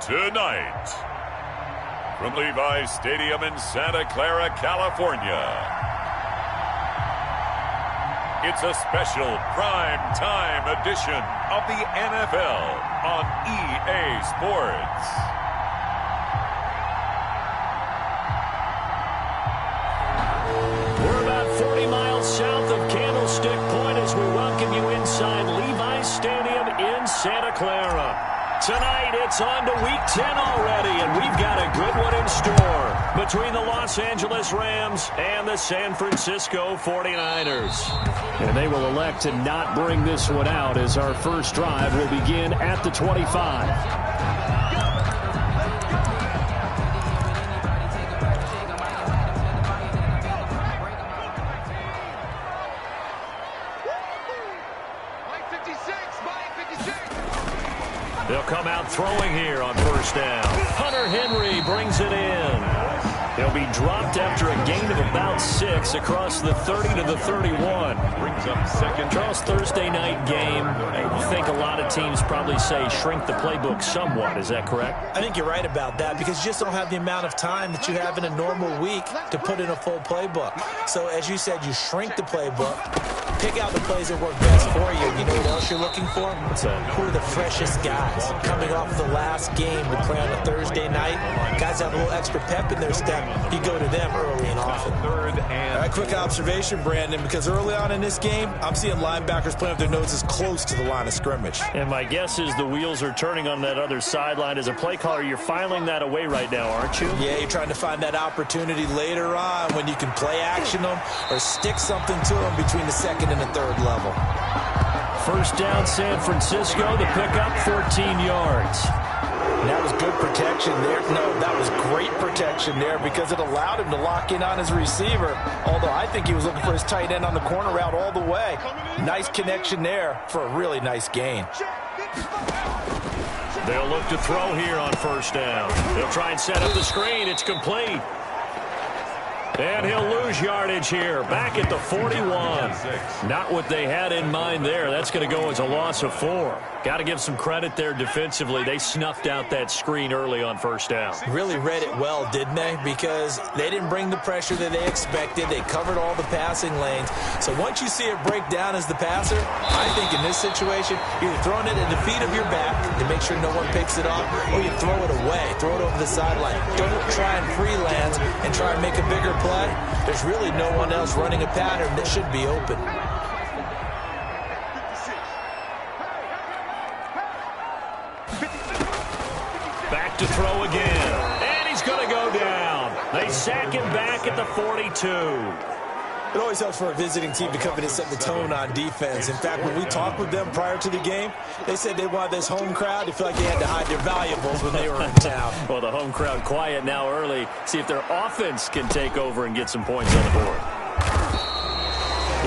Tonight, from Levi's Stadium in Santa Clara, California, it's a special prime time edition of the NFL on EA Sports. We're about 40 miles south of Candlestick Point as we welcome you inside Levi's Stadium in Santa Clara. Tonight, it's on to Week 10 already, and we've got a good one in store between the Los Angeles Rams and the San Francisco 49ers. And they will elect to not bring this one out as our first drive will begin at the 25. They'll come out throwing here on first down. Hunter Henry brings it in. He'll be dropped after a gain of about 6 across the 30 to the 31. Brings up second. Charles, Thursday night game. I think a lot of teams probably say shrink the playbook somewhat. Is that correct? I think you're right about that because you just don't have the amount of time that you have in a normal week to put in a full playbook. So as you said, you shrink the playbook. Pick out the plays that work best for you. You know what else you're looking for? What's that? Who are the freshest guys? Coming off the last game to play on a Thursday night, guys have a little extra pep in their step. You go to them early and often. Quick observation, Brandon, because early on in this game, I'm seeing linebackers playing with their noses close to the line of scrimmage. And my guess is the wheels are turning on that other sideline. As a play caller, you're filing that away right now, aren't you? Yeah, you're trying to find that opportunity later on when you can play action them or stick something to them between the second and the third level. First down, San Francisco. The pickup, 14 yards. And that was good protection there. No, that was great protection there because it allowed him to lock in on his receiver, although I think he was looking for his tight end on the corner route all the way. Nice connection there for a really nice gain. They'll look to throw here on first down. They'll try and set up the screen. It's complete. And he'll lose yardage here, back at the 41. Not what they had in mind there. That's going to go as a loss of 4. Got to give some credit there defensively. They snuffed out that screen early on first down. Really read it well, didn't they? Because they didn't bring the pressure that they expected. They covered all the passing lanes. So once you see it break down as the passer, I think in this situation, you're throwing it at the feet of your back to make sure no one picks it off, or you throw it away, throw it over the sideline. Don't try and freelance and try and make a bigger play. There's really no one else running a pattern that should be open. Back to throw again. And he's going to go down. They sack him back at the 42. It always helps for a visiting team to come in and set the tone on defense. In fact, when we talked with them prior to the game, they said they wanted this home crowd to feel like they had to hide their valuables when they were in town. Well, the home crowd quiet now early. See if their offense can take over and get some points on the board.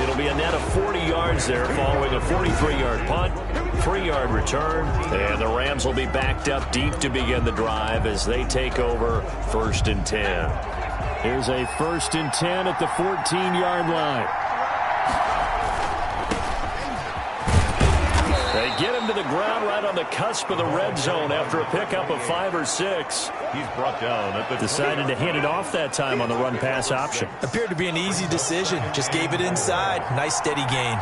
It'll be a net of 40 yards there following a 43-yard punt, 3-yard return, and the Rams will be backed up deep to begin the drive as they take over 1st and 10. Here's a 1st and 10 at the 14-yard line. They get him to the ground right on the cusp of the red zone after a pickup of 5 or 6. He's brought down at the Decided to hand it off that time on the run-pass option. Appeared to be an easy decision. Just gave it inside. Nice steady gain.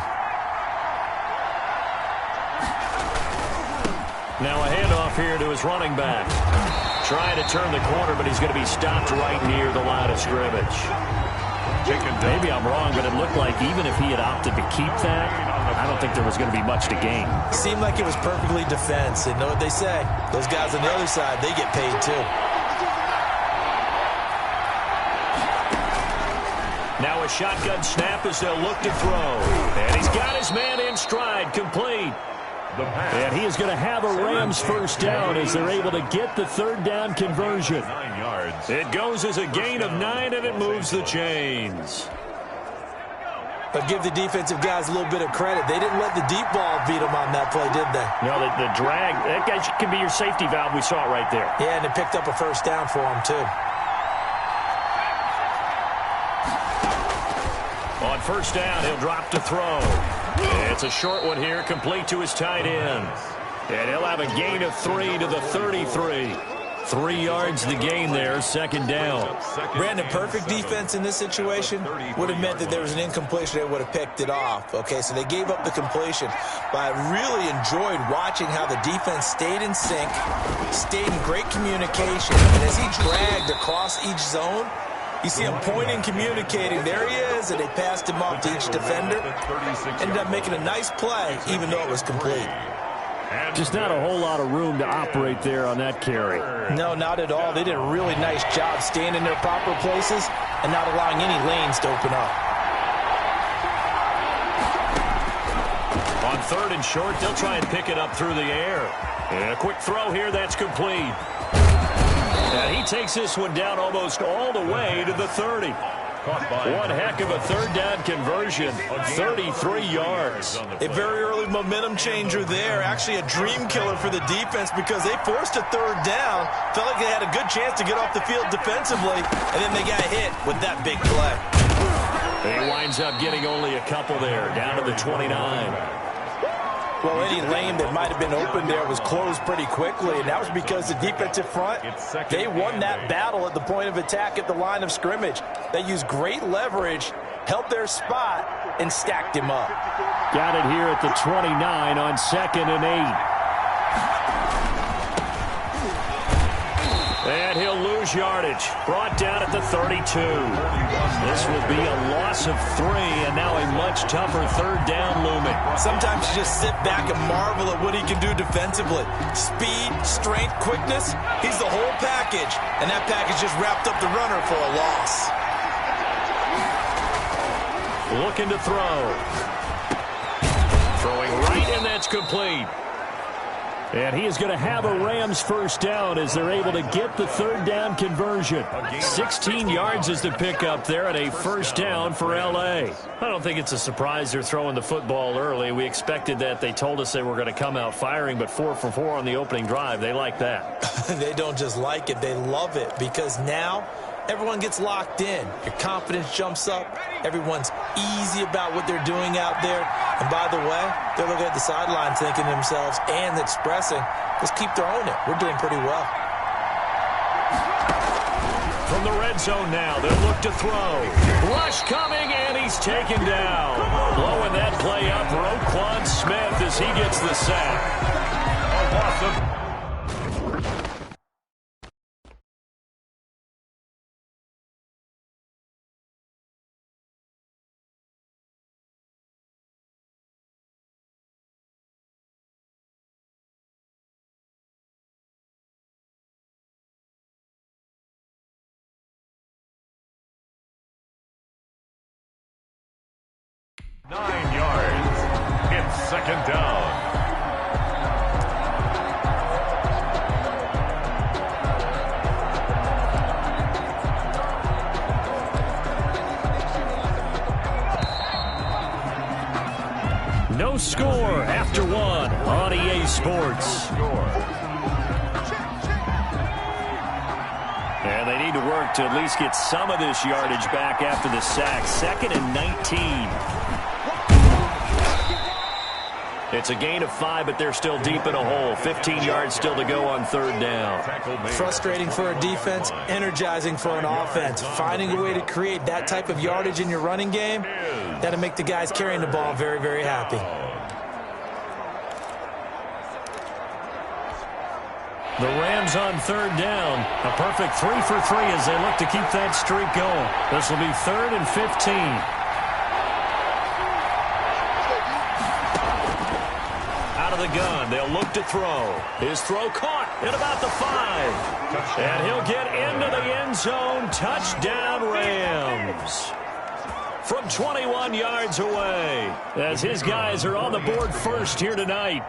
Now a handoff here to his running back. Trying to turn the corner, but he's going to be stopped right near the line of scrimmage. Maybe I'm wrong, but it looked like even if he had opted to keep that, I don't think there was going to be much to gain. Seemed like it was perfectly defense. And know what they say? Those guys on the other side, they get paid too. Now a shotgun snap as they'll look to throw. And he's got his man in stride, complete. And he is going to have a Rams first down as they're able to get the 3rd down conversion. 9 yards. It goes as a gain of 9, and it moves the chains. But give the defensive guys a little bit of credit. They didn't let the deep ball beat them on that play, did they? No, the drag, that guy can be your safety valve. We saw it right there. Yeah, and it picked up a first down for him, too. On first down, he'll drop to throw. It's a short one here, complete to his tight end. And he'll have a gain of 3 to the 33. 3 yards to gain there, second down. Brandon, perfect defense in this situation would have meant that there was an incompletion. They would have picked it off. Okay, so they gave up the completion. But I really enjoyed watching how the defense stayed in sync, stayed in great communication. And as he dragged across each zone, you see him pointing, communicating. There he is, and they passed him off to each defender. Ended up making a nice play, even though it was complete. Just not a whole lot of room to operate there on that carry. No, not at all. They did a really nice job staying in their proper places and not allowing any lanes to open up. On 3rd and short, they'll try and pick it up through the air. And a quick throw here, that's complete. And he takes this one down almost all the way to the 30. One heck of a 3rd down conversion, 33 yards. A very early momentum changer there. Actually a dream killer for the defense because they forced a 3rd down. Felt like they had a good chance to get off the field defensively, and then they got hit with that big play. He winds up getting only a couple there, down to the 29. Well, any lane that might have been open there was closed pretty quickly, and that was because the defensive front, they won that battle at the point of attack at the line of scrimmage. They used great leverage, held their spot, and stacked him up. Got it here at the 29 on 2nd and 8. And he'll lose yardage. Brought down at the 32. This will be a loss of 3, and now a much tougher 3rd down looming. Sometimes you just sit back and marvel at what he can do defensively. Speed, strength, quickness, he's the whole package. And that package just wrapped up the runner for a loss. Looking to throw. Throwing right, and that's complete. And he is going to have a Rams 1st down as they're able to get the 3rd down conversion. 16 yards is the pickup there at a 1st down for L.A. I don't think it's a surprise they're throwing the football early. We expected that. They told us they were going to come out firing, but 4 for 4 on the opening drive. They like that. They don't just like it. They love it because now everyone gets locked in. Your confidence jumps up. Everyone's easy about what they're doing out there. And by the way, they're looking at the sideline thinking to themselves and expressing, let's keep throwing it. We're doing pretty well. From the red zone now, they'll look to throw. Rush coming, and he's taken down. Blowing that play up, Roquan Smith as he gets the sack. Awesome. It's 2nd down. No score after 1 on EA Sports. And they need to work to at least get some of this yardage back after the sack. 2nd and 19. It's a gain of 5, but they're still deep in a hole. 15 yards still to go on 3rd down. Frustrating for a defense, energizing for an offense. Finding a way to create that type of yardage in your running game, that'll make the guys carrying the ball very, very happy. The Rams on 3rd down. A perfect 3 for 3 as they look to keep that streak going. This will be 3rd and 15. The gun. They'll look to throw. His throw caught at about the 5. And he'll get into the end zone. Touchdown, Rams. From 21 yards away as his guys are on the board first here tonight.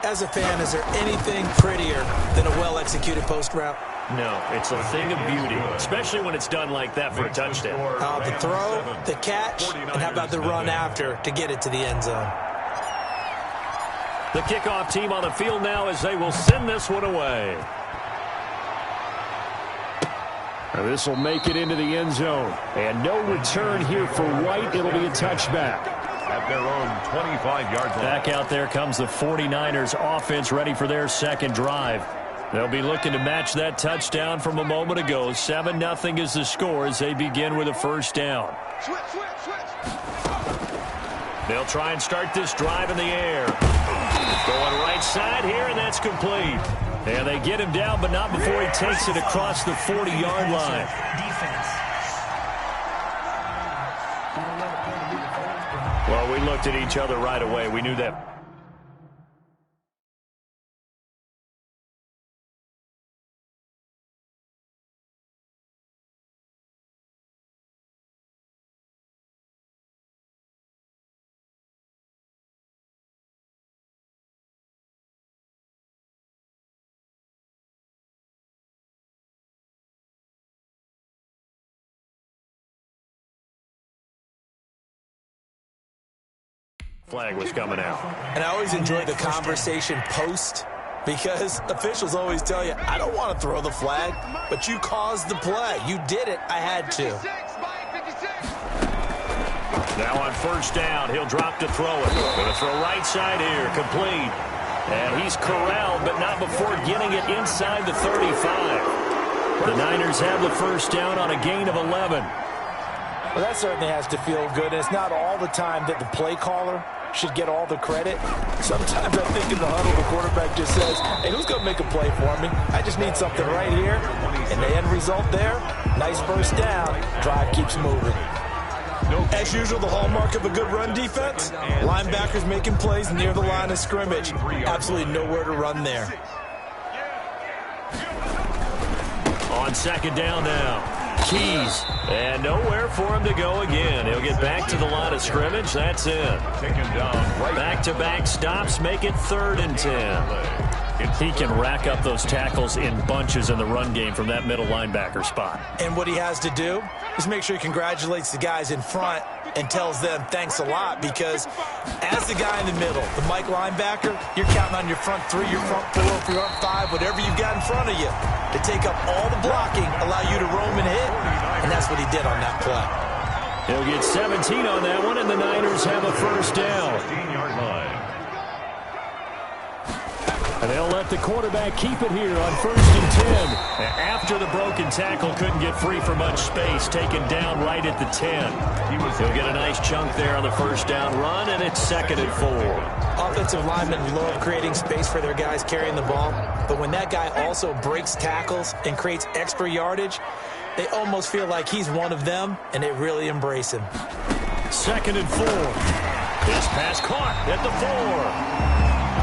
As a fan, is there anything prettier than a well-executed post route? No, it's a thing of beauty, especially when it's done like that for a touchdown. The throw, the catch, and how about the run after to get it to the end zone? The kickoff team on the field now as they will send this one away. This will make it into the end zone. And no return here for White. It'll be a touchback. at their own 25-yard line. Back out there comes the 49ers offense ready for their second drive. They'll be looking to match that touchdown from a moment ago. 7-0 is the score as they begin with a first down. They'll try and start this drive in the air. Going right side here, and that's complete. And they get him down, but not before he takes it across the 40-yard line. Well, we looked at each other right away. We knew that. Flag was coming out. And I always enjoy the conversation post because officials always tell you, I don't want to throw the flag, but you caused the play. You did it. I had to. Now on first down, he'll drop to throw it. Going to throw right side here, complete. And he's corralled, but not before getting it inside the 35. The Niners have the first down on a gain of 11. Well, that certainly has to feel good. And it's not all the time that the play caller should get all the credit. Sometimes I think in the huddle, the quarterback just says, hey, who's going to make a play for me? I just need something right here. And the end result there, nice first down. Drive keeps moving. As usual, the hallmark of a good run defense, linebackers making plays near the line of scrimmage. Absolutely nowhere to run there. On second down now. Keys, and nowhere for him to go again. He'll get back to the line of scrimmage. That's it. Back-to-back stops make it 3rd and 10. He can rack up those tackles in bunches in the run game from that middle linebacker spot. And what he has to do is make sure he congratulates the guys in front and tells them thanks a lot, because as the guy in the middle, the Mike linebacker, you're counting on your front 3, your front 4, your front 5, whatever you've got in front of you to take up all the blocking, allow you to roam and hit, and that's what he did on that play. He'll get 17 on that one, and the Niners have a first down. 15-yard line. And they'll let the quarterback keep it here on 1st and 10. After the broken tackle, couldn't get free for much space, taken down right at the 10. He'll get a nice chunk there on the first down run, and it's 2nd and 4. Offensive linemen love creating space for their guys carrying the ball, but when that guy also breaks tackles and creates extra yardage, they almost feel like he's one of them, and they really embrace him. 2nd and 4. This pass caught at the 4.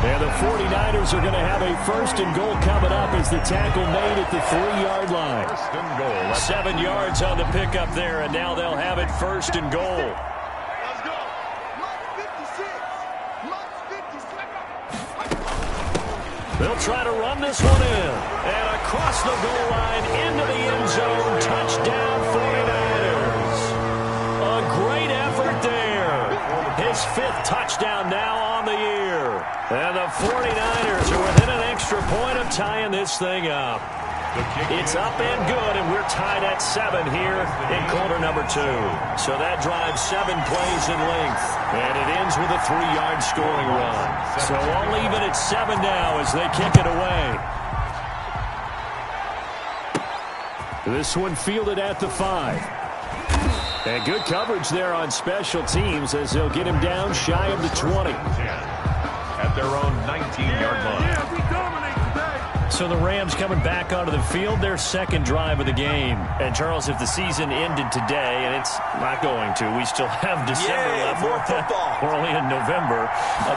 And the 49ers are going to have a 1st and goal coming up as the tackle made at the 3-yard line. 1st and goal. 7 yards on the pickup there, and now they'll have it 1st and goal. They'll try to run this one in. And across the goal line into the end zone. Touchdown 49ers. A great effort there. His 5th touchdown now on the year. And the 49ers are within an extra point of tying this thing up. It's up and good, and we're tied at 7 here in quarter number 2. So that drives 7 plays in length, and it ends with a 3-yard scoring run. So all even at 7 now as they kick it away. This one fielded at the 5. And good coverage there on special teams as they'll get him down shy of the 20. At their own 19-yard line. Yeah, we dominate today. So the Rams coming back onto the field, their 2nd drive of the game. And, Charles, if the season ended today, and it's not going to, we still have December left. More football. We're only in November.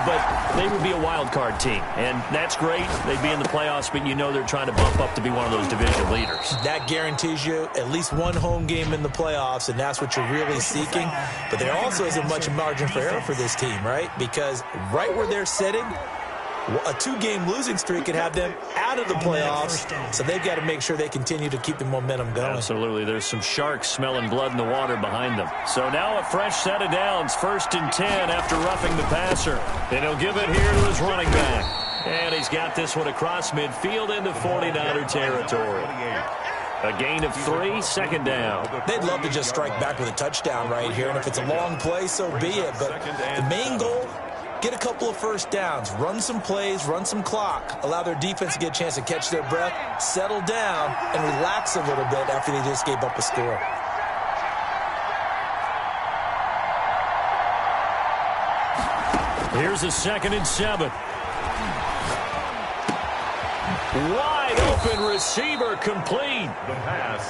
But they would be a wild card team. And that's great. They'd be in the playoffs, but you know they're trying to bump up to be one of those division leaders. That guarantees you at least one home game in the playoffs, and that's what you're really seeking. But there also isn't much margin for error for this team, right? Because right where they're sitting, a 2-game losing streak could have them out of the playoffs, so they've got to make sure they continue to keep the momentum going. Absolutely. There's some sharks smelling blood in the water behind them. So now a fresh set of downs, 1st and 10 after roughing the passer. And he'll give it here to his running back. And he's got this one across midfield into 49er territory. A gain of 3, second down. They'd love to just strike back with a touchdown right here, and if it's a long play, so be it. But the main goal, get a couple of first downs, run some plays, run some clock, allow their defense to get a chance to catch their breath, settle down, and relax a little bit after they just gave up a score. Here's a 2nd and 7. Wide open receiver, complete.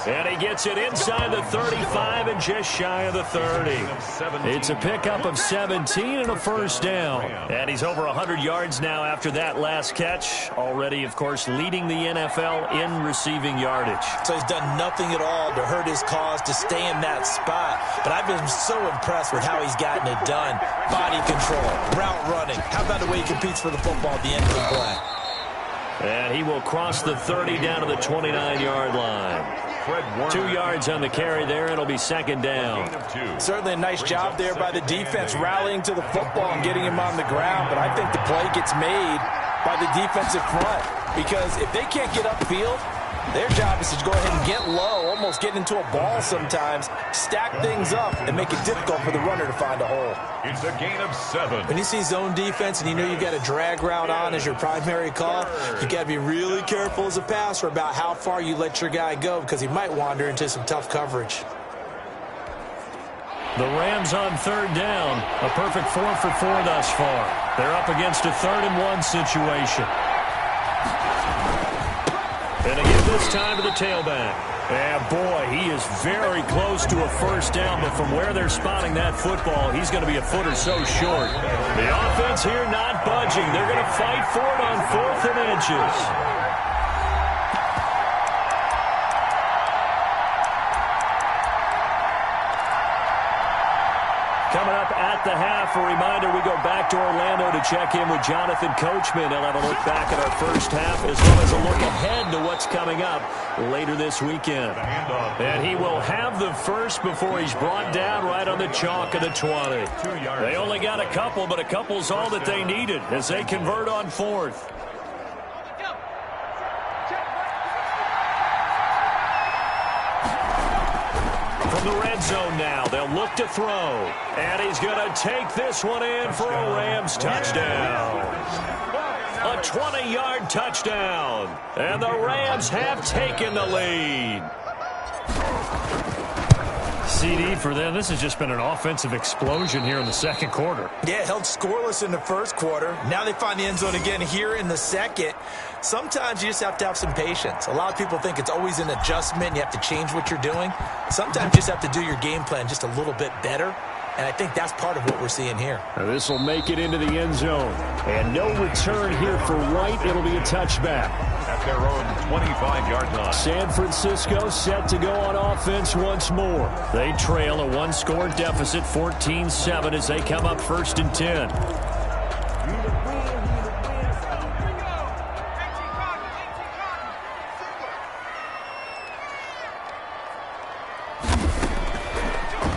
And he gets it inside the 35 and just shy of the 30. It's a pickup of 17 and a first down. And he's over 100 yards now after that last catch. Already, of course, leading the NFL in receiving yardage. So he's done nothing at all to hurt his cause, to stay in that spot. But I've been so impressed with how he's gotten it done. Body control, route running. How about the way he competes for the football at the end of the play? And he will cross the 30 down to the 29-yard line. 2 yards on the carry there, and it'll be second down. Certainly a nice job there by the defense rallying to the football and getting him on the ground, but I think the play gets made by the defensive front because if they can't get upfield, their job is to go ahead and get low, almost get into a ball sometimes, stack things up, and make it difficult for the runner to find a hole. It's a gain of 7. When you see zone defense and you know you got a drag route on as your primary call, you got to be really careful as a passer about how far you let your guy go because he might wander into some tough coverage. The Rams on 3rd down. A perfect 4 for 4 thus far. They're up against a 3rd and 1 situation. And again this time to the tailback. And boy, he is very close to a first down, but from where they're spotting that football, he's going to be a foot or so short. The offense here not budging. They're going to fight for it on 4th and inches. Coming up at the half, a reminder, we go back to Orlando to check in with Jonathan Coachman. He'll have a look back at our first half as well as a look ahead to what's coming up later this weekend. And he will have the first before he's brought down right on the chalk of the 20. They only got a couple, but a couple's all that they needed as they convert on 4th. From the red zone now, they'll look to throw. And he's going to take this one in for a Rams touchdown. A 20-yard touchdown. And the Rams have taken the lead. CD for them. This has just been an offensive explosion here in the second quarter. Yeah, held scoreless in the first quarter. Now they find the end zone again here in the second. Sometimes you just have to have some patience. A lot of people think it's always an adjustment. You have to change what you're doing. Sometimes you just have to do your game plan just a little bit better. And I think that's part of what we're seeing here. This will make it into the end zone. And no return here for White. It'll be a touchback. At their own 25-yard line. San Francisco set to go on offense once more. They trail a one-score deficit, 14-7, as they come up 1st and 10.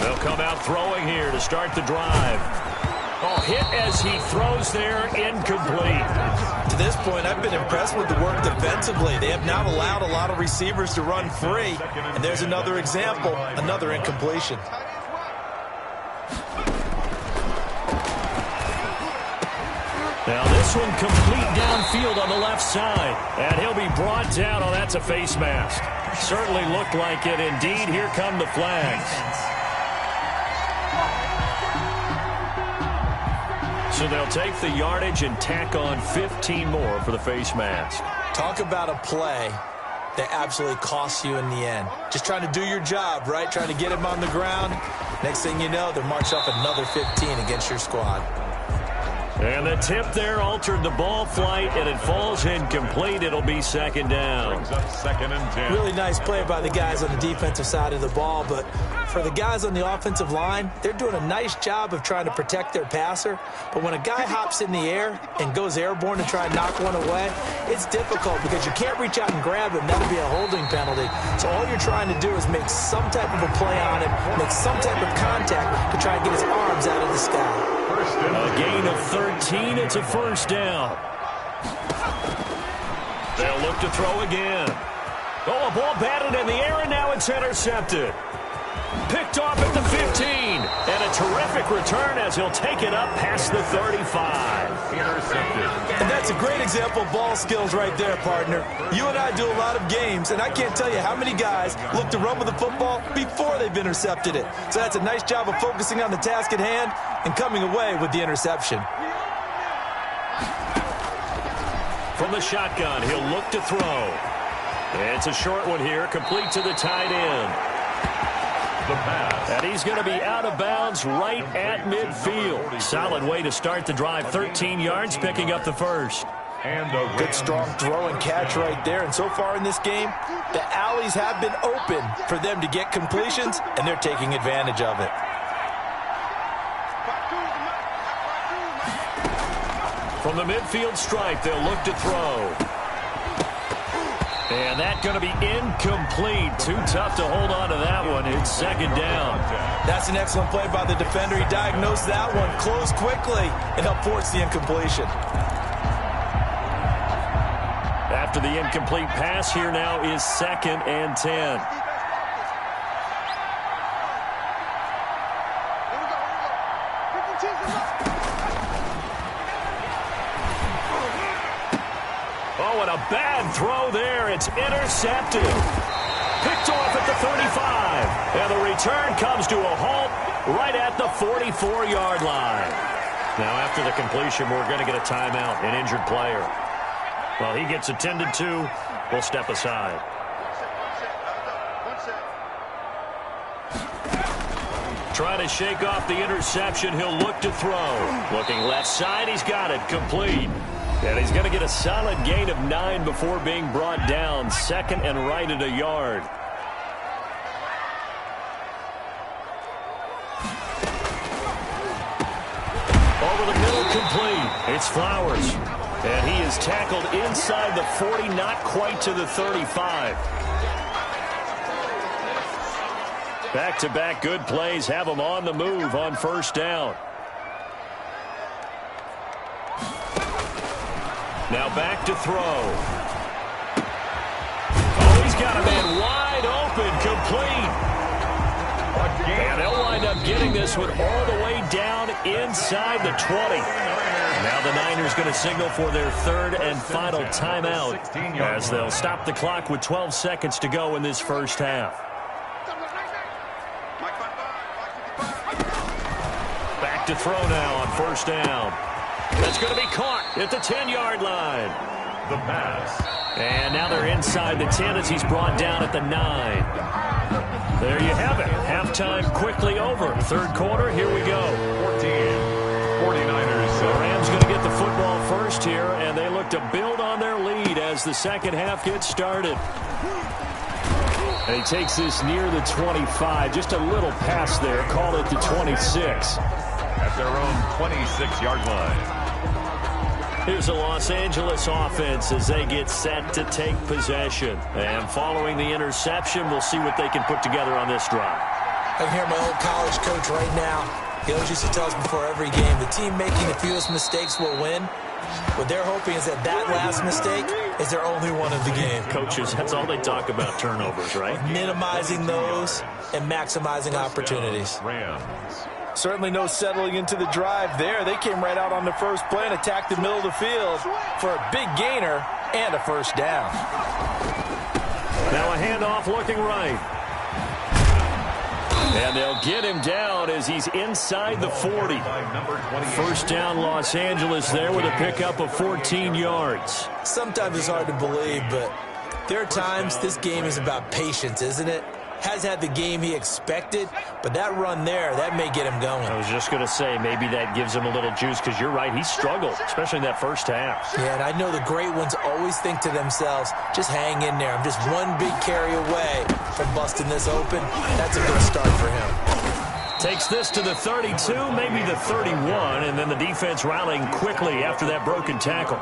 They'll come out throwing here to start the drive. Oh, hit as he throws there, incomplete. To this point, I've been impressed with the work defensively. They have not allowed a lot of receivers to run free. And there's another example, another incompletion. Now this one complete downfield on the left side. And he'll be brought down. Oh, that's a face mask. Certainly looked like it. Indeed, here come the flags. So they'll take the yardage and tack on 15 more for the face mask. Talk about a play that absolutely costs you in the end. Just trying to do your job, right? Trying to get him on the ground. Next thing you know, they're marched off another 15 against your squad. And the tip there altered the ball flight, and it falls incomplete. It'll be second down. Brings up 2nd and 10. Really nice play by the guys on the defensive side of the ball, but for the guys on the offensive line, they're doing a nice job of trying to protect their passer. But when a guy hops in the air and goes airborne to try and knock one away, it's difficult because you can't reach out and grab him. That'll be a holding penalty. So all you're trying to do is make some type of a play on him, make some type of contact to try and get his arms out of the sky. A gain of 13. It's a first down. They'll look to throw again. Oh, a ball batted in the air, and now it's intercepted. Picked off at the 15. And a terrific return as he'll take it up past the 35. Intercepted. And that's a great example of ball skills right there, partner. You and I do a lot of games, and I can't tell you how many guys look to run with the football before they've intercepted it. So that's a nice job of focusing on the task at hand and coming away with the interception. From the shotgun, he'll look to throw. It's a short one here, complete to the tight end. The pass. And he's going to be out of bounds right at midfield. Solid way to start the drive, 13 yards, picking up the first. And a Good, strong throw and catch right there. And so far in this game, the alleys have been open for them to get completions, and they're taking advantage of it. From the midfield stripe, they'll look to throw. And that's going to be incomplete. Too tough to hold on to that one. It's second down. That's an excellent play by the defender. He diagnosed that one, closed quickly, and helped force the incompletion. After the incomplete pass, here now is 2nd and 10. Oh, and a bad throw there. It's intercepted. Picked off at the 35. And the return comes to a halt right at the 44-yard line. Now, after the completion, we're going to get a timeout, an injured player. Well, he gets attended to. We'll step aside. Trying to shake off the interception. He'll look to throw. Looking left side. He's got it. Complete. And he's going to get a solid gain of 9 before being brought down. 2nd and right at a yard. Over the middle, complete. It's Flowers. And he is tackled inside the 40, not quite to the 35. Back-to-back good plays have him on the move on first down. Now back to throw. Oh, he's got a man wide open, complete. And they'll wind up getting this one all the way down inside the 20. Now the Niners going to signal for their 3rd and final timeout as they'll stop the clock with 12 seconds to go in this first half. Back to throw now on first down. That's going to be caught at the 10-yard line. The pass. And now they're inside the 10 as he's brought down at the 9. There you have it. Halftime quickly over. Third quarter, here we go. 49ers. The Rams going to get the football first here, and they look to build on their lead as the second half gets started. And he takes this near the 25. Just a little pass there. Call it the 26. At their own 26-yard line. Here's the Los Angeles offense as they get set to take possession. And following the interception, we'll see what they can put together on this drive. I can hear my old college coach right now. He always used to tell us before every game, the team making the fewest mistakes will win. What they're hoping is that last mistake is their only one of the game. Coaches, that's all they talk about, turnovers, right? Minimizing those and maximizing opportunities. Rams. Certainly no settling into the drive there. They came right out on the first play and attacked the middle of the field for a big gainer and a first down. Now a handoff looking right. And they'll get him down as he's inside the 40. First down, Los Angeles there with a pickup of 14 yards. Sometimes it's hard to believe, but there are times this game is about patience, isn't it? Has had the game he expected, but that run there, that may get him going. I was just going to say, maybe that gives him a little juice, because you're right, he struggled, especially in that first half. Yeah, and I know the great ones always think to themselves, just hang in there. I'm just one big carry away from busting this open. That's a good start for him. Takes this to the 32, maybe the 31, and then the defense rallying quickly after that broken tackle.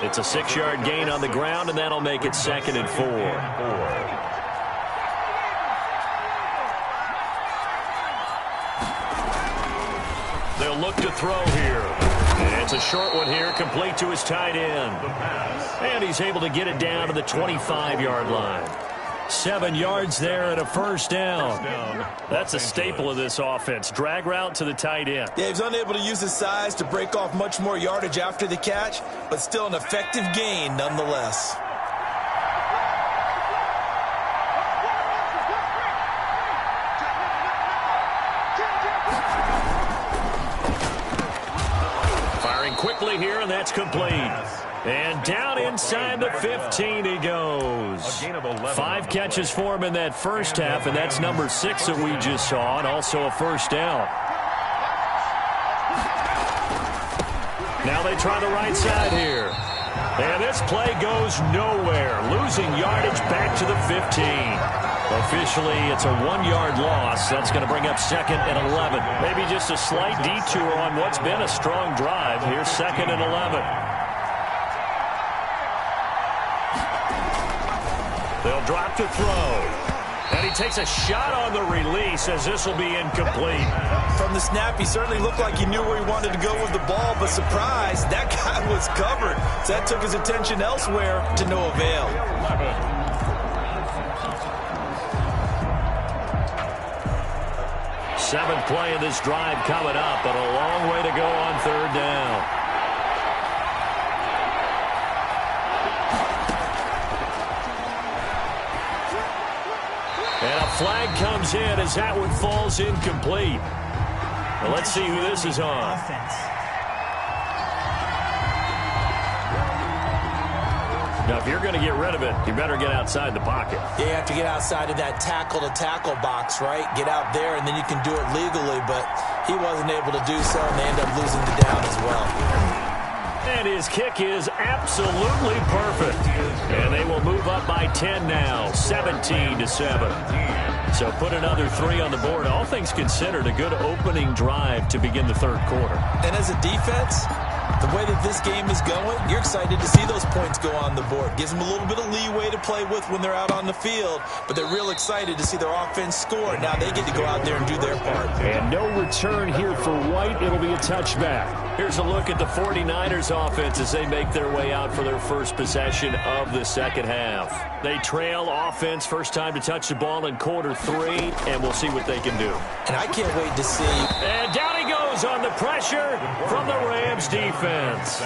It's a 6-yard gain on the ground, and that'll make it 2nd and 4. They'll look to throw here. And It's a short one here, complete to his tight end. And he's able to get it down to the 25-yard line. 7 yards there and a first down. That's a staple of this offense. Drag route to the tight end. Yeah, he's unable to use his size to break off much more yardage after the catch, but still an effective gain nonetheless. Firing quickly here, and that's complete. And down inside the 15 he goes. 5 catches for him in that first half, and that's number 6 that we just saw, and also a first down. Now they try the right side here. And this play goes nowhere. Losing yardage back to the 15. Officially, it's a 1-yard loss. That's going to bring up 2nd and 11. Maybe just a slight detour on what's been a strong drive. Here's 2nd and 11. They'll drop to throw. And he takes a shot on the release as this will be incomplete. From the snap, he certainly looked like he knew where he wanted to go with the ball, but surprise, that guy was covered. So that took his attention elsewhere to no avail. 7th play of this drive coming up, but a long way to go on 3rd down. And a flag comes in as that one falls incomplete. Well, let's see who this is on. Now, if you're going to get rid of it, you better get outside the pocket. Yeah, you have to get outside of that tackle-to-tackle box, right? Get out there, and then you can do it legally, but he wasn't able to do so, and they end up losing the down as well. And his kick is absolutely perfect. And they will move up by 10 now, 17-7. So put another 3 on the board. All things considered, a good opening drive to begin the 3rd quarter. And as a defense, the way that this game is going, you're excited to see those points go on the board. Gives them a little bit of leeway to play with when they're out on the field, but they're real excited to see their offense score. Now they get to go out there and do their part. And no return here for White. It'll be a touchback. Here's a look at the 49ers offense as they make their way out for their first possession of the 2nd half. They trail offense, first time to touch the ball in quarter 3, and we'll see what they can do. And I can't wait to see. And down he goes on the pressure from the Rams defense.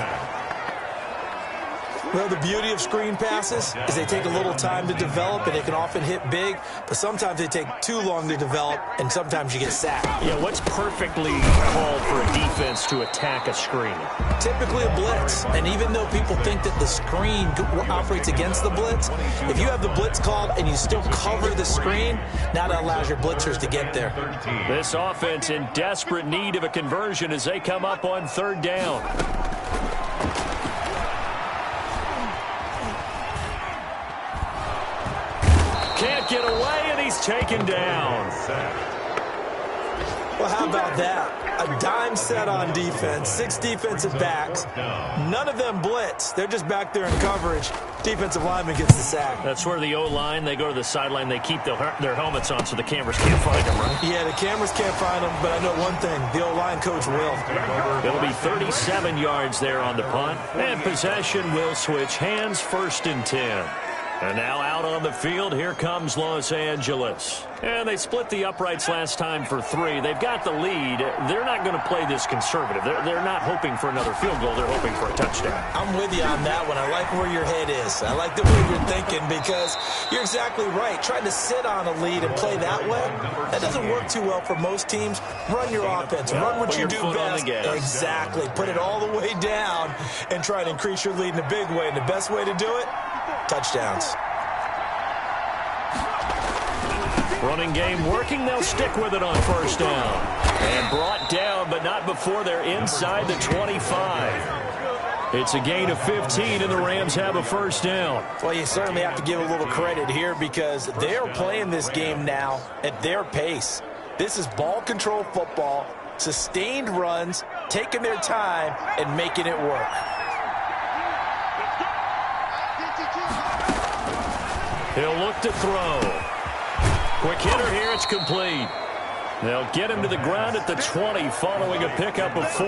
Well, the beauty of screen passes is they take a little time to develop, and they can often hit big, but sometimes they take too long to develop, and sometimes you get sacked. Yeah, what's perfectly called for a defense to attack a screen? Typically a blitz, and even though people think that the screen operates against the blitz, if you have the blitz called and you still cover the screen, now that allows your blitzers to get there. This offense in desperate need of a conversion as they come up on 3rd down. Can't get away, and he's taken down. Well, how about that? A dime set on defense, 6 defensive backs. None of them blitz. They're just back there in coverage. Defensive lineman gets the sack. That's where the O-line, they go to the sideline, they keep their helmets on so the cameras can't find them, right? Yeah, the cameras can't find them, but I know one thing, the O-line coach will. It'll be 37 yards there on the punt, and possession will switch hands, 1st and 10. And now out on the field, here comes Los Angeles. And they split the uprights last time for 3. They've got the lead. They're not going to play this conservative. They're not hoping for another field goal. They're hoping for a touchdown. I'm with you on that one. I like where your head is. I like the way you're thinking because you're exactly right. Trying to sit on a lead and play that way, that doesn't work too well for most teams. Run your offense. Run what you do best. Exactly. Put it all the way down and try to increase your lead in a big way. And the best way to do it, touchdowns. Running game working. They'll stick with it on 1st down. And brought down, but not before they're inside the 25. It's a gain of 15, and the Rams have a 1st down. Well, you certainly have to give a little credit here because they're playing this game now at their pace. This is ball control football, sustained runs, taking their time, and making it work. He'll look to throw. Quick hitter here. It's complete. They'll get him to the ground at the 20 following a pickup of 4.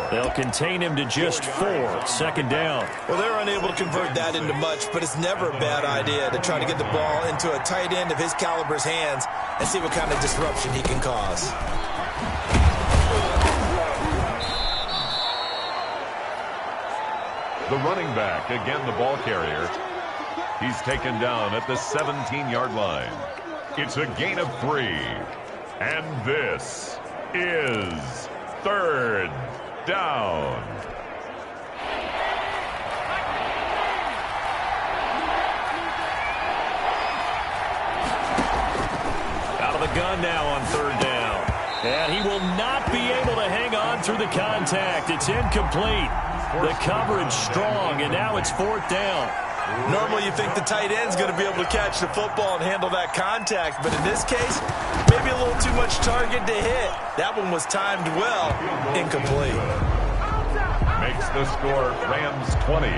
They'll contain him to just 4. Second down. Well, they're unable to convert that into much, but it's never a bad idea to try to get the ball into a tight end of his caliber's hands and see what kind of disruption he can cause. The running back, again the ball carrier. He's taken down at the 17-yard line. It's a gain of 3. And this is third down. Out of the gun now on third down. And he will not be able to hang on through the contact. It's incomplete. The coverage strong, and now it's fourth down. Normally you think the tight end's going to be able to catch the football and handle that contact, but in this case, maybe a little too much target to hit. That one was timed well. Incomplete. Makes the score Rams 20,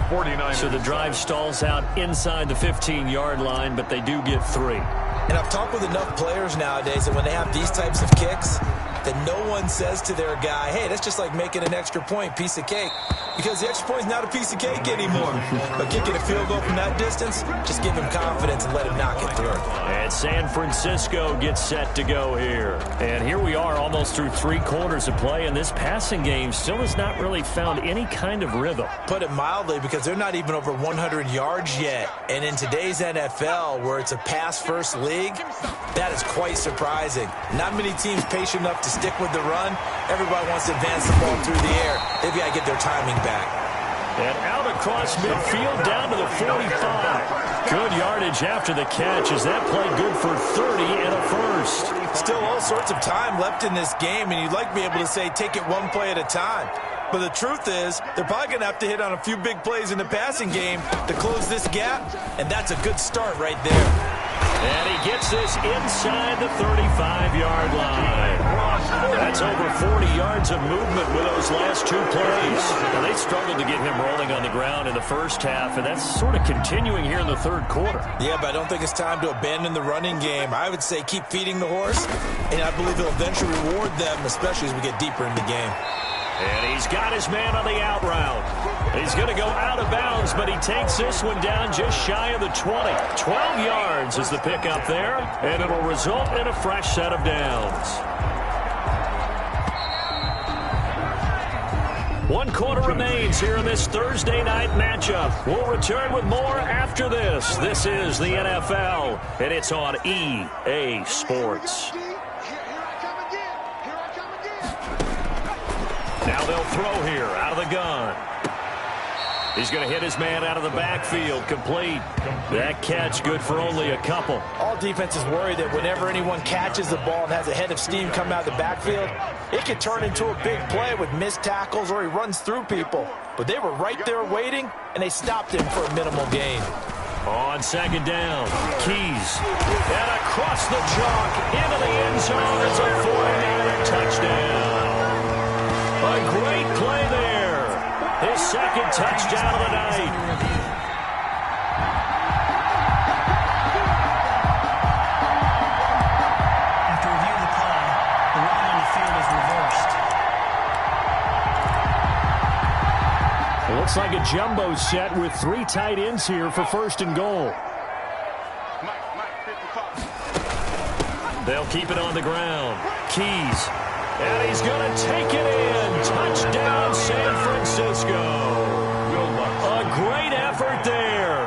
49. So the drive stalls out inside the 15-yard line, but they do get 3. And I've talked with enough players nowadays that when they have these types of kicks, that no one says to their guy, hey, that's just like making an extra point, piece of cake. Because the extra point is not a piece of cake anymore. But kicking a field goal from that distance, just give him confidence and let him knock it through. And San Francisco gets set to go here. And here we are almost through 3 quarters of play, and this passing game still has not really found any kind of rhythm. Put it mildly, because they're not even over 100 yards yet. And in today's NFL, where it's a pass-first league, that is quite surprising. Not many teams patient enough to stick with the run. Everybody wants to advance the ball through the air. They've got to get their timing back. And out across midfield down to the 45. Good yardage after the catch as that play good for 30 and a first. Still all sorts of time left in this game, and you'd like to be able to say take it one play at a time. But the truth is, they're probably going to have to hit on a few big plays in the passing game to close this gap, and that's a good start right there. And he gets this inside the 35-yard line. That's over 40 yards of movement with those last 2 plays. Now, they struggled to get him rolling on the ground in the first half, and that's sort of continuing here in the third quarter. Yeah, but I don't think it's time to abandon the running game. I would say keep feeding the horse, and I believe he'll eventually reward them, especially as we get deeper in the game. And he's got his man on the out route. He's going to go out of bounds, but he takes this one down just shy of the 20. 12 yards is the pickup there, and it'll result in a fresh set of downs. 1 quarter remains here in this Thursday night matchup. We'll return with more after this. This is the NFL, and it's on EA Sports. Now they'll throw here out of the gun. He's going to hit his man out of the backfield. Complete. That catch good for only a couple. All defenses worry that whenever anyone catches the ball and has a head of steam come out of the backfield, it can turn into a big play with missed tackles or he runs through people. But they were right there waiting, and they stopped him for a minimal gain. On second down, Keys. And across the chalk into the end zone. It's a 49er touchdown. A great play there. His second touchdown of the night. After reviewing the play, the running on the field is reversed. It looks like a jumbo set with 3 tight ends here for first and goal. They'll keep it on the ground. Keys. And he's going to take it in. Touchdown, San Francisco. A great effort there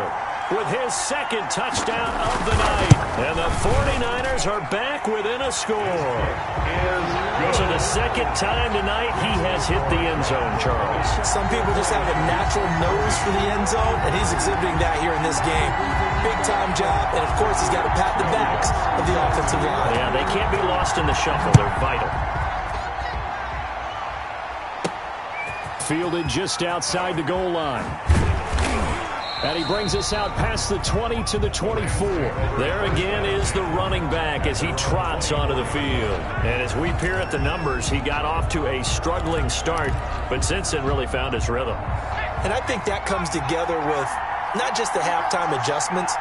with his second touchdown of the night. And the 49ers are back within a score. So the second time tonight he has hit the end zone, Charles. Some people just have a natural nose for the end zone, and he's exhibiting that here in this game. Big-time job, and of course he's got to pat the backs of the offensive line. Yeah, they can't be lost in the shuffle. They're vital. Fielded just outside the goal line. And he brings us out past the 20 to the 24. There again is the running back as he trots onto the field. And as we peer at the numbers, he got off to a struggling start, but since then really found his rhythm. And I think that comes together with not just the halftime adjustments,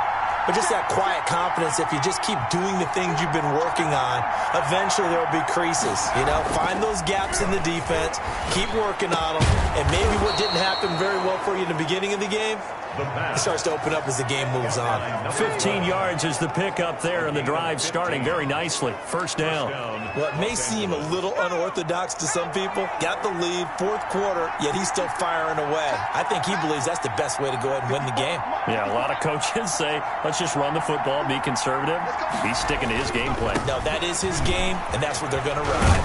but just that quiet confidence. If you just keep doing the things you've been working on, eventually there will be creases. You know, find those gaps in the defense, keep working on them, and maybe what didn't happen very well for you in the beginning of the game, it starts to open up as the game moves on. 15 yards is the pickup there, and the drive starting very nicely. First down. Well, it may seem a little unorthodox to some people. Got the lead, fourth quarter, yet he's still firing away. I think he believes that's the best way to go ahead and win the game. Yeah, a lot of coaches say, let's just run the football, be conservative. He's sticking to his game plan. No, that is his game, and that's what they're going to ride.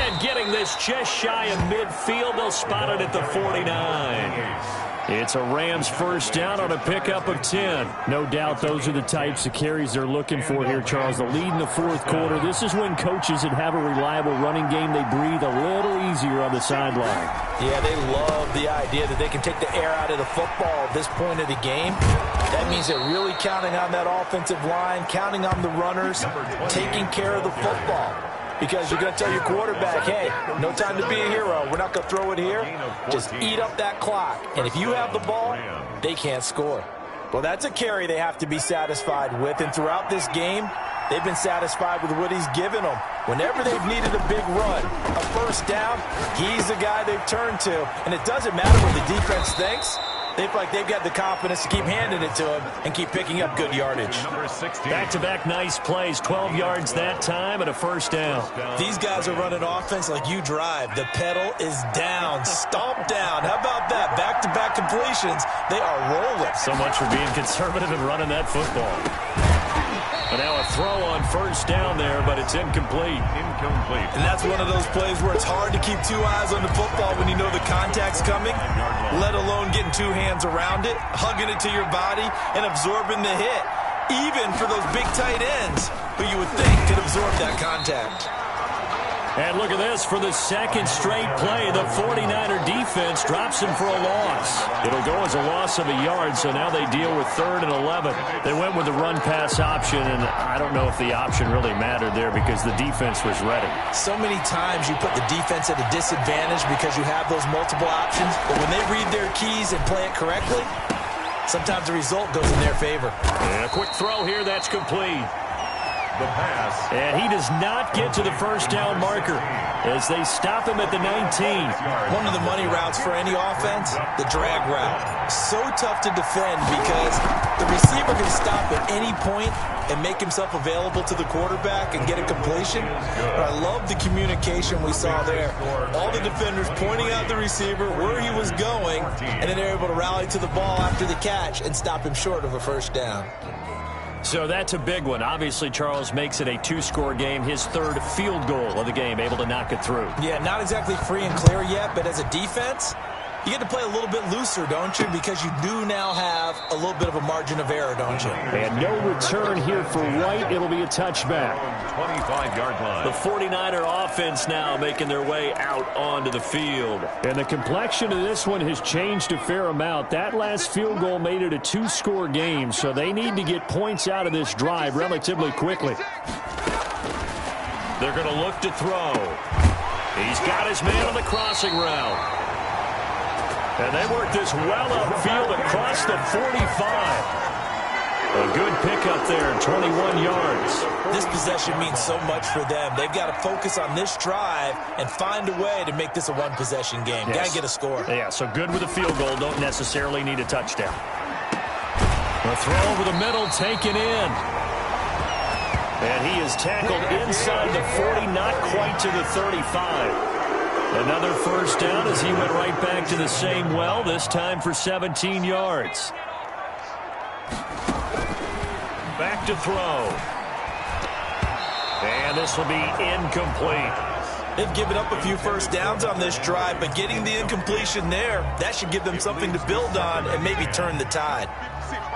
And getting this just shy of midfield, they'll spot it at the 49. It's a Rams first down on a pickup of 10. No doubt those are the types of carries they're looking for here, Charles. The lead in the fourth quarter. This is when coaches that have a reliable running game, they breathe a little easier on the sideline. Yeah, they love the idea that they can take the air out of the football at this point of the game. That means they're really counting on that offensive line, counting on the runners, taking care of the football. Because you're going to tell your quarterback, hey, no time to be a hero. We're not going to throw it here. Just eat up that clock. And if you have the ball, they can't score. Well, that's a carry they have to be satisfied with. And throughout this game, they've been satisfied with what he's given them. Whenever they've needed a big run, a first down, he's the guy they've turned to. And it doesn't matter what the defense thinks. They feel like they've got the confidence to keep handing it to him and keep picking up good yardage. Back-to-back nice plays, 12 yards that time and a first down. These guys are running offense like you drive. The pedal is down, stomp down. How about that? Back-to-back completions. They are rolling. So much for being conservative and running that football. But now a throw on first down there, but it's incomplete. And that's one of those plays where it's hard to keep two eyes on the football when you know the contact's coming, let alone getting two hands around it, hugging it to your body, and absorbing the hit. Even for those big tight ends who you would think could absorb that contact. And look at this. For the second straight play, the 49er defense drops him for a loss. It'll go as a loss of a yard, so now they deal with 3rd and 11. They went with the run-pass option, and I don't know if the option really mattered there because the defense was ready. So many times you put the defense at a disadvantage because you have those multiple options, but when they read their keys and play it correctly, sometimes the result goes in their favor. And a quick throw here, that's complete. The pass. And he does not get to the first down marker as they stop him at the 19. One of the money routes for any offense, the drag route. So tough to defend because the receiver can stop at any point and make himself available to the quarterback and get a completion. But I love the communication we saw there. All the defenders pointing out the receiver, where he was going, and then they're able to rally to the ball after the catch and stop him short of a first down. So that's a big one. Obviously, Charles makes it a 2-score game. His 3rd field goal of the game, able to knock it through. Yeah, not exactly free and clear yet, but as a defense, you get to play a little bit looser, don't you? Because you do now have a little bit of a margin of error, don't you? And no return here for White. It'll be a touchback. 25-yard line. The 49er offense now making their way out onto the field. And the complexion of this one has changed a fair amount. That last field goal made it a 2-score game, so they need to get points out of this drive relatively quickly. They're going to look to throw. He's got his man on the crossing route. And they work this well upfield across the 45. A good pickup there, 21 yards. This possession means so much for them. They've got to focus on this drive and find a way to make this a one-possession game. Yes. Got to get a score. Yeah, so good with a field goal. Don't necessarily need a touchdown. A throw over the middle, taken in. And he is tackled inside the 40, not quite to the 35. Another first down as he went right back to the same well, this time for 17 yards. Back to throw. And this will be incomplete. They've given up a few first downs on this drive, but getting the incompletion there, that should give them something to build on and maybe turn the tide.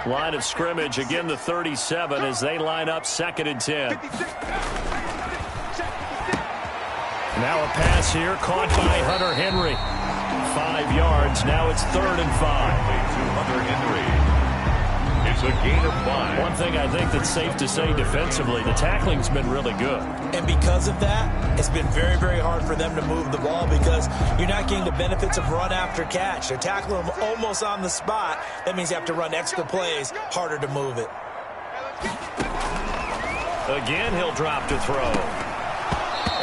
Line of scrimmage, again the 37 as they line up 2nd and 10. Now a pass here, caught by Hunter Henry. 5 yards, now it's 3rd and 5. To Hunter Henry. It's a gain of 5. One thing I think that's safe to say defensively, the tackling's been really good. And because of that, it's been very, very hard for them to move the ball because you're not getting the benefits of run after catch. They're tackling them almost on the spot. That means you have to run extra plays, harder to move it. Again, he'll drop to throw.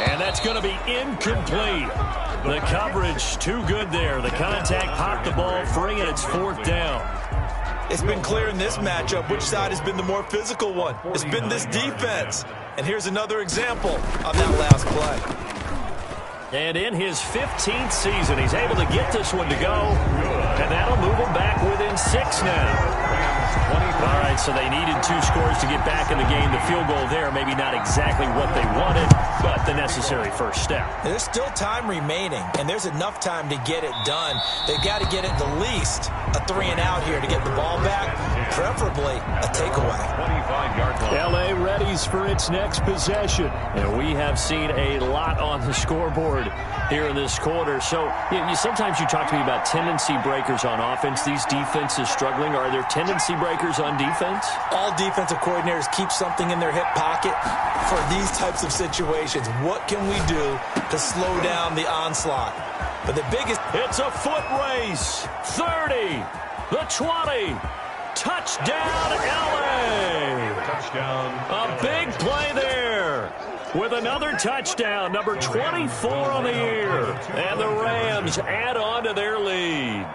And that's going to be incomplete. The coverage too good there. The contact popped the ball free, and it's 4th down. It's been clear in this matchup which side has been the more physical one. It's been this defense. And here's another example of that last play. And in his 15th season, he's able to get this one to go. And that'll move him back within 6 now. All right, so they needed 2 scores to get back in the game. The field goal there, maybe not exactly what they wanted, but the necessary first step. There's still time remaining, and there's enough time to get it done. They've got to get at the least a 3-and-out here to get the ball back, preferably a takeaway. 25-yard line. L.A. readies for its next possession. And we have seen a lot on the scoreboard here in this quarter. So sometimes you talk to me about tendency breakers on offense. These defenses struggling. Are there tendency breakers on defense? All defensive coordinators keep something in their hip pocket for these types of situations. What can we do to slow down the onslaught? But the biggest... It's a foot race. 30. The 20. Touchdown, L.A. Touchdown. A big play there. With another touchdown, number 24 on the year. And the Rams add on to their lead.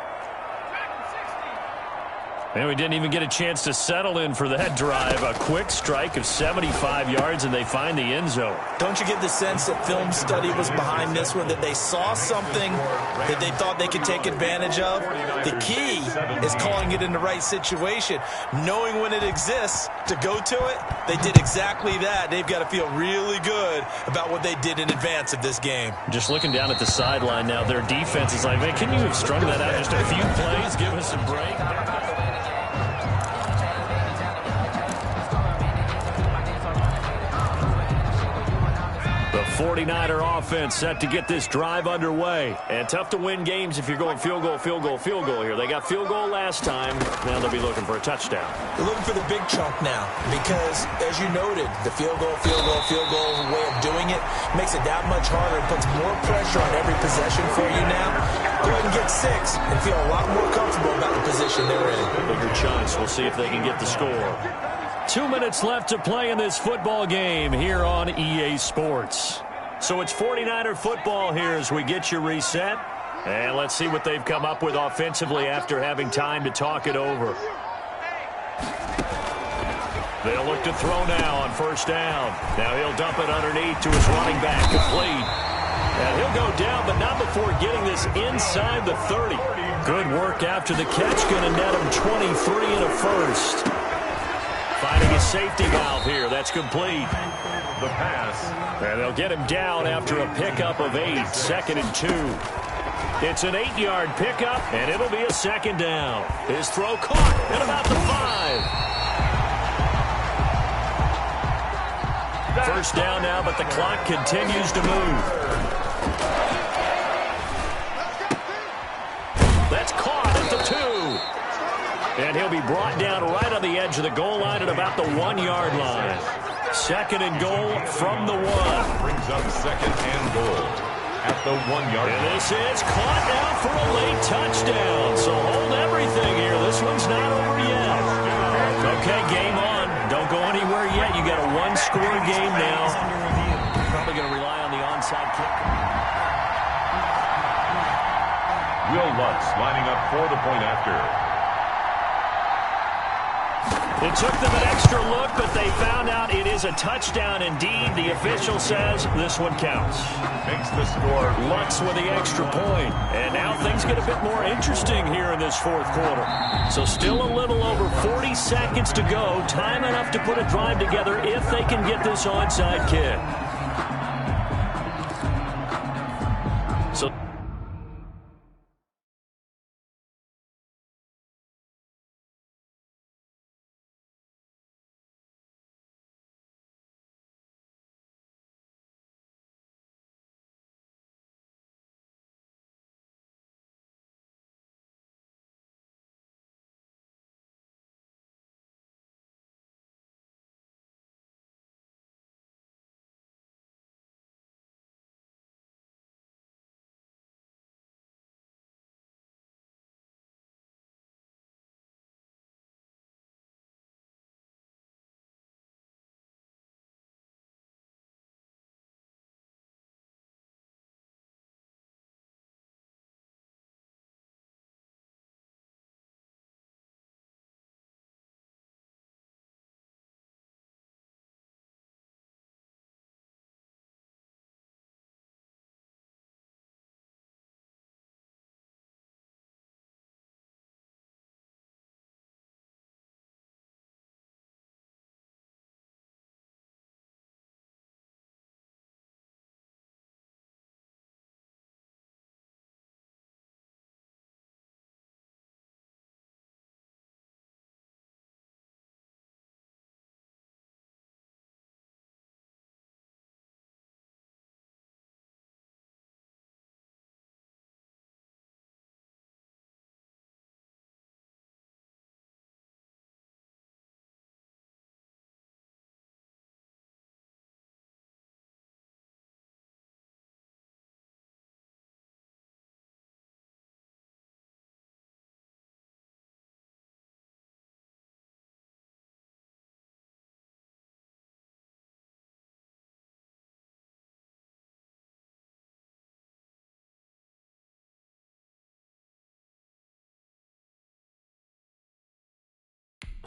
And we didn't even get a chance to settle in for that drive. A quick strike of 75 yards, and they find the end zone. Don't you get the sense that film study was behind this one, that they saw something that they thought they could take advantage of? The key is calling it in the right situation, knowing when it exists to go to it. They did exactly that. They've got to feel really good about what they did in advance of this game. Just looking down at the sideline now, their defense is like, man, can you have strung that out just a few plays? Give us a break. The 49er offense set to get this drive underway. And tough to win games if you're going field goal, field goal, field goal here. They got field goal last time. Now they'll be looking for a touchdown. They're looking for the big chunk now because, as you noted, the field goal way of doing it makes it that much harder. It puts more pressure on every possession for you now. Go ahead and get 6 and feel a lot more comfortable about the position they're in. Bigger chunks. We'll see if they can get the score. 2 minutes left to play in this football game here on EA Sports. So it's 49er football here as we get you reset. And let's see what they've come up with offensively after having time to talk it over. They'll look to throw now on first down. Now he'll dump it underneath to his running back, complete. And he'll go down, but not before getting this inside the 30. Good work after the catch, going to net him 23 and a first. Finding a safety valve here. That's complete. The pass. And they'll get him down after a pickup of 8. 2nd and 2. It's an 8-yard pickup, and it'll be a 2nd down. His throw caught at about the 5. First down now, but the clock continues to move. That's caught at the 2. And he'll be brought down right on the edge of the goal line at about the 1-yard line. 2nd and goal from the 1. Brings up 2nd and goal at the 1-yard line. And this is caught now for a late touchdown. So hold everything here. This one's not over yet. Okay, game on. Don't go anywhere yet. You got a 1-score game now. Probably going to rely on the onside kick. Will Lutz lining up for the point after. It took them an extra look, but they found out it is a touchdown indeed. The official says this one counts. Makes the score. Lutz with the extra point. And now things get a bit more interesting here in this 4th quarter. So still a little over 40 seconds to go. Time enough to put a drive together if they can get this onside kick. So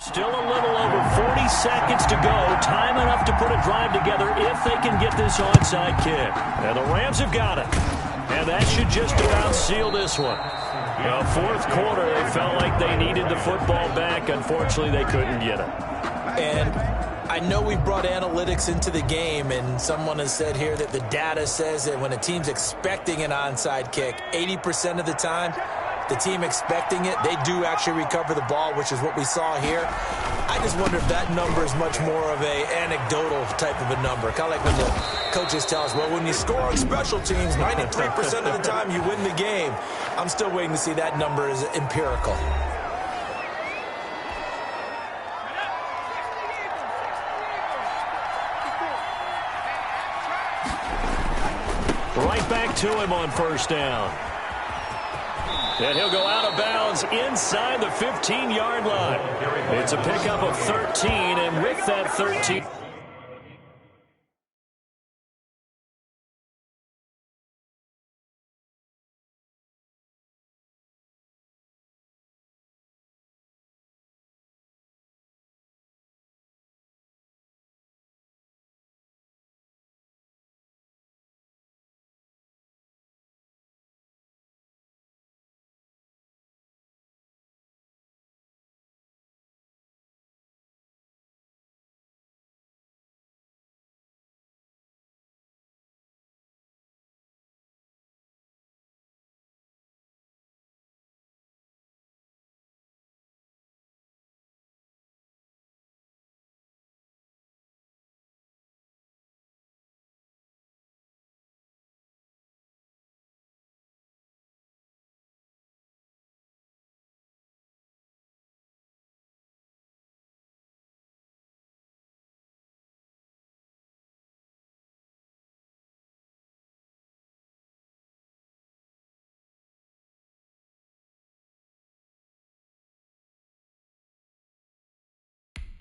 Still a little over 40 seconds to go. Time enough to put a drive together if they can get this onside kick. And the Rams have got it. And that should just about seal this one. Fourth quarter, they felt like they needed the football back. Unfortunately, they couldn't get it. And I know we brought analytics into the game, and someone has said here that the data says that when a team's expecting an onside kick, 80% of the time, the team expecting it, they do actually recover the ball, which is what we saw here. I just wonder if that number is much more of a anecdotal type of a number. Kind of like when the coaches tell us, well, when you score on special teams, 93% of the time you win the game. I'm still waiting to see that number is empirical. Right back to him on first down. And he'll go out of bounds inside the 15-yard line. It's a pickup of 13, and with that 13...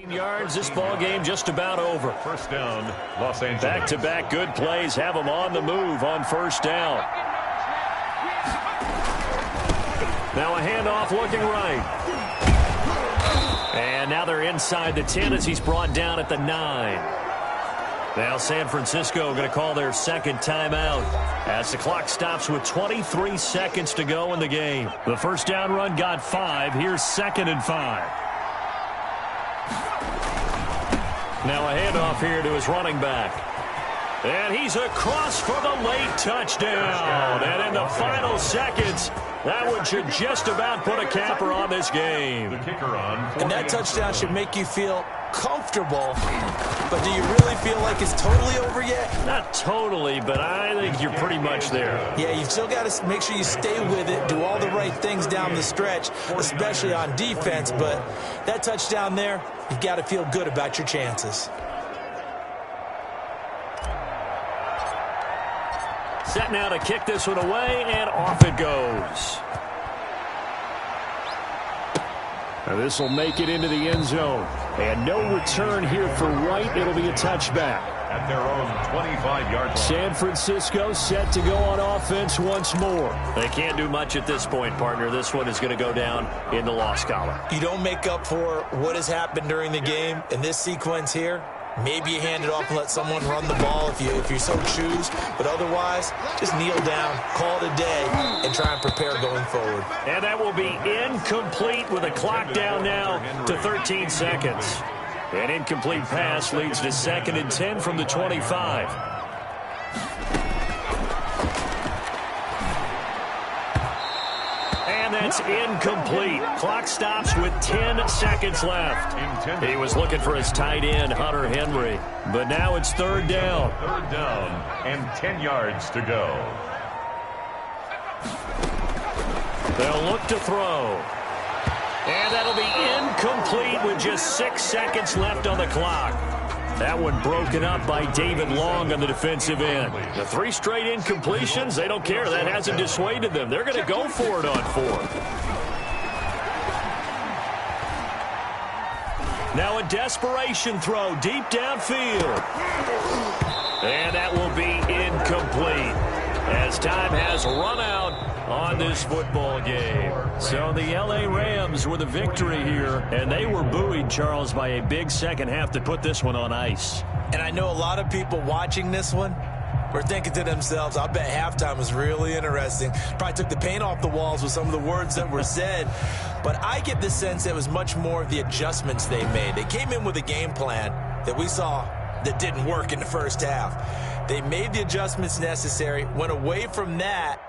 yards, this ball game just about over. First down, Los Angeles. Back-to-back good plays have them on the move on first down. Now a handoff looking right. And now they're inside the 10 as he's brought down at the 9. Now San Francisco going to call their second timeout as the clock stops with 23 seconds to go in the game. The first down run got 5. Here's 2nd and 5. Now a handoff here to his running back. And he's across for the late touchdown. And in the final seconds, that one should just about put a capper on this game. The kicker on. And that touchdown should make you feel comfortable. But do you really feel like it's totally over yet? Not totally, but I think you're pretty much there. Yeah, you've still got to make sure you stay with it, do all the right things down the stretch, especially on defense. But that touchdown there, you've got to feel good about your chances. Set now to kick this one away, and off it goes. Now this will make it into the end zone. And no return here for Wright. It'll be a touchback. At their own 25-yard line. San Francisco set to go on offense once more. They can't do much at this point, partner. This one is going to go down in the loss column. You don't make up for what has happened during the game in this sequence here. Maybe you hand it off and let someone run the ball if you so choose. But otherwise, just kneel down, call it a day, and try and prepare going forward. And that will be incomplete with a clock down now to 13 seconds. An incomplete pass leads to 2nd and 10 from the 25. And that's incomplete. Clock stops with 10 seconds left. He was looking for his tight end, Hunter Henry. But now it's 3rd down. 3rd down and 10 yards to go. They'll look to throw. And that'll be incomplete with just 6 seconds left on the clock. That one broken up by David Long on the defensive end. The 3 straight incompletions, they don't care. That hasn't dissuaded them. They're going to go for it on 4th. Now a desperation throw deep downfield. And that will be incomplete as time has run out on this football game. So the L.A. Rams were the victory here, and they were buoyed, Charles, by a big second half to put this one on ice. And I know a lot of people watching this one were thinking to themselves, I bet halftime was really interesting. Probably took the paint off the walls with some of the words that were said. But I get the sense it was much more of the adjustments they made. They came in with a game plan that we saw that didn't work in the first half. They made the adjustments necessary, went away from that,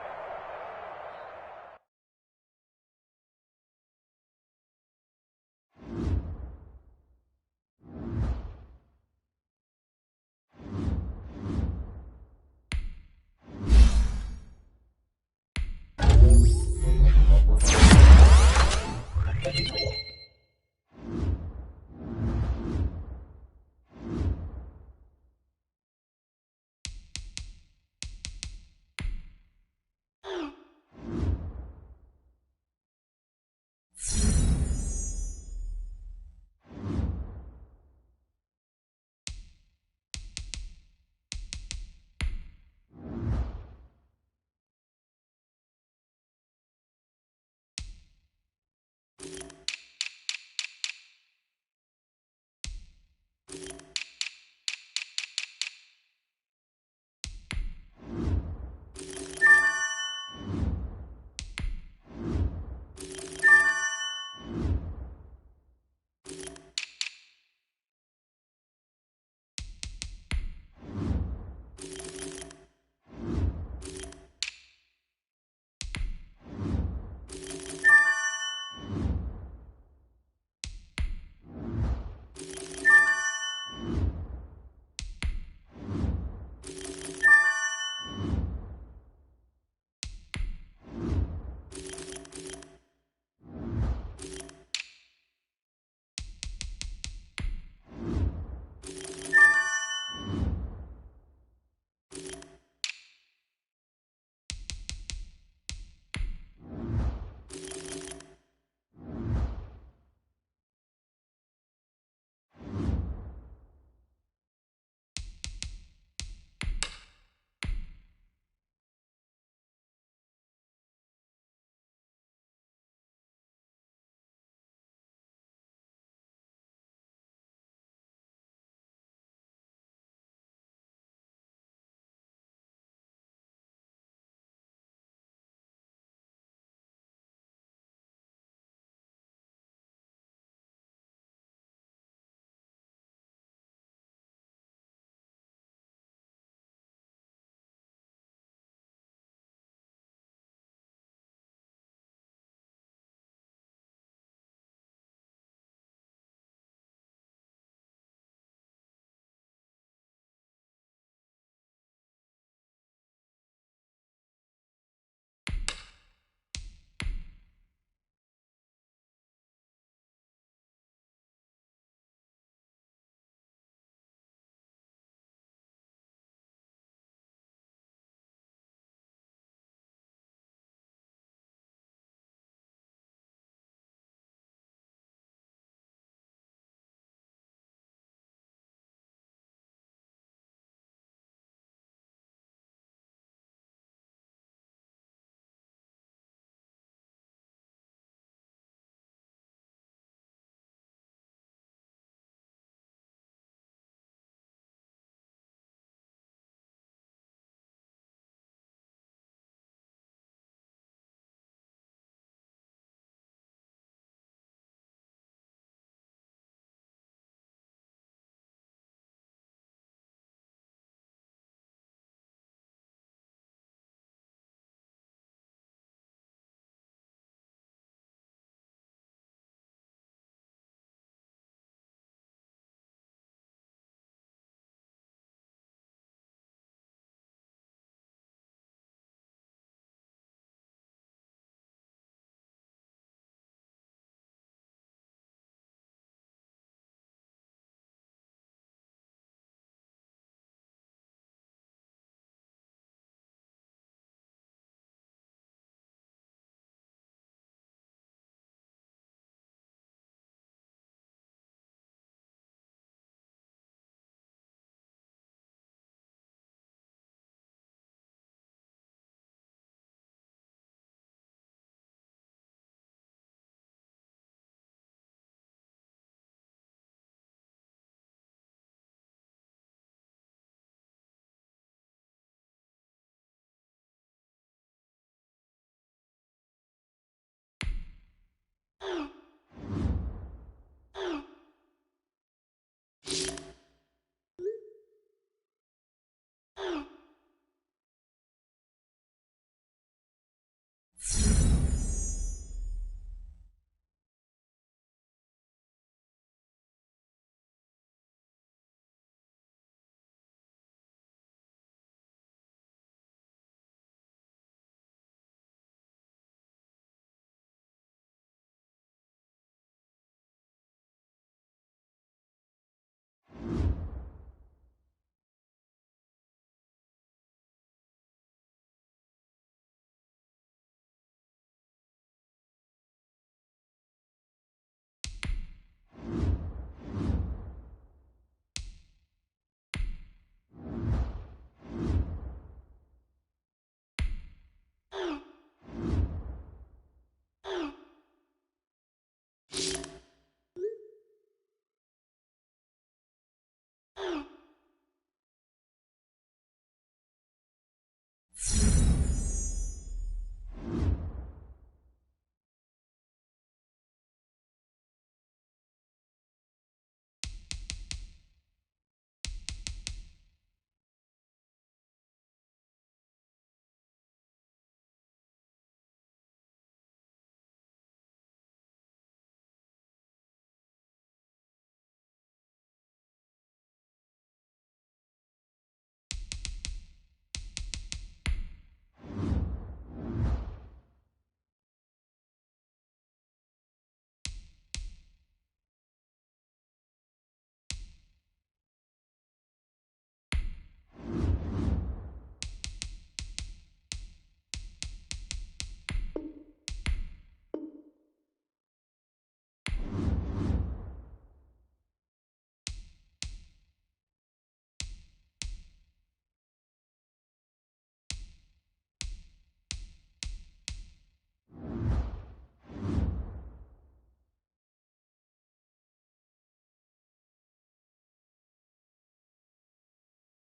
you.